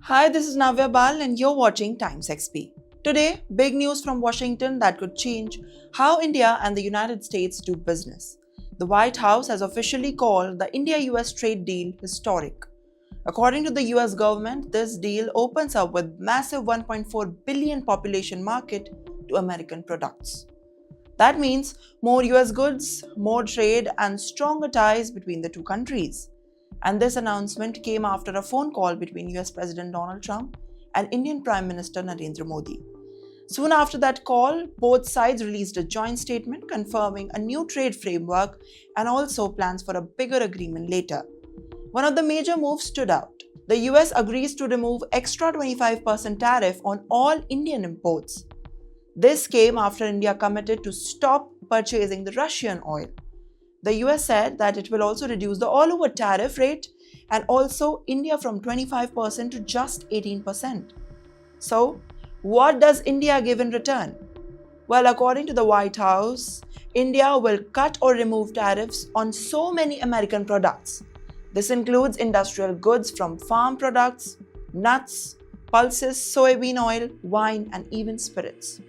Hi, this is Navya Bal and you're watching TimesXP. Today, big news from Washington that could change how India and the United States do business. The White House has officially called the India-US trade deal historic. According to the US government, this deal opens up with massive 1.4 billion population market to American products. That means more US goods, more trade, and stronger ties between the two countries. And this announcement came after a phone call between US President Donald Trump and Indian Prime Minister Narendra Modi. Soon after that call, both sides released a joint statement confirming a new trade framework and also plans for a bigger agreement later. One of the major moves stood out. The US agrees to remove extra 25% tariff on all Indian imports. This came after India committed to stop purchasing the Russian oil. The US said that it will also reduce the all-over tariff rate and also India from 25% to just 18%. So, what does India give in return? Well, according to the White House, India will cut or remove tariffs on so many American products. This includes industrial goods from farm products, nuts, pulses, soybean oil, wine, and even spirits.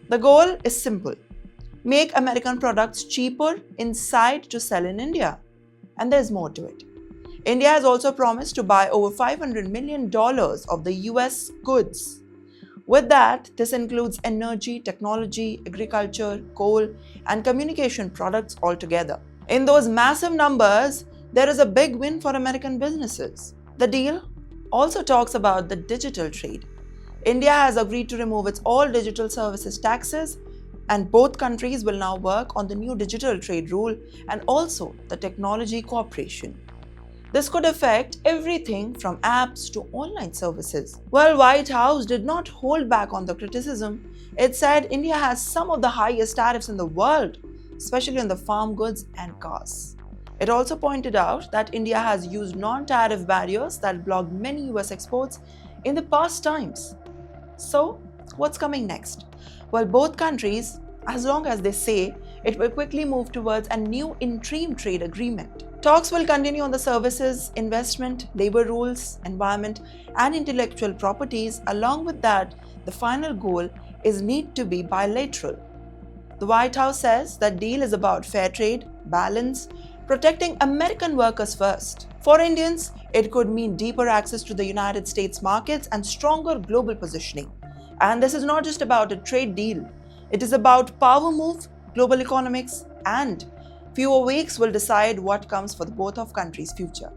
The goal is simple: make American products cheaper inside to sell in India. And there's more to it. India has also promised to buy over $500 million of the US goods. With that, this includes energy, technology, agriculture, coal, and communication products altogether. In those massive numbers, there is a big win for American businesses. The deal also talks about the digital trade. India has agreed to remove its all digital services taxes, and both countries will now work on the new digital trade rule and also the technology cooperation. This could affect everything from apps to online services. While White House did not hold back on the criticism, it said India has some of the highest tariffs in the world, especially on the farm goods and cars. It also pointed out that India has used non-tariff barriers that blocked many US exports in the past times. So, what's coming next? Well, both countries, as long as they say, it will quickly move towards a new interim trade agreement. Talks will continue on the services, investment, labor rules, environment, and intellectual properties. Along with that, the final goal is need to be bilateral. The White House says that deal is about fair trade, balance, protecting American workers first. For Indians, it could mean deeper access to the United States markets and stronger global positioning. And this is not just about a trade deal. It is about power move, global economics, and fewer weeks will decide what comes for the both of countries' future.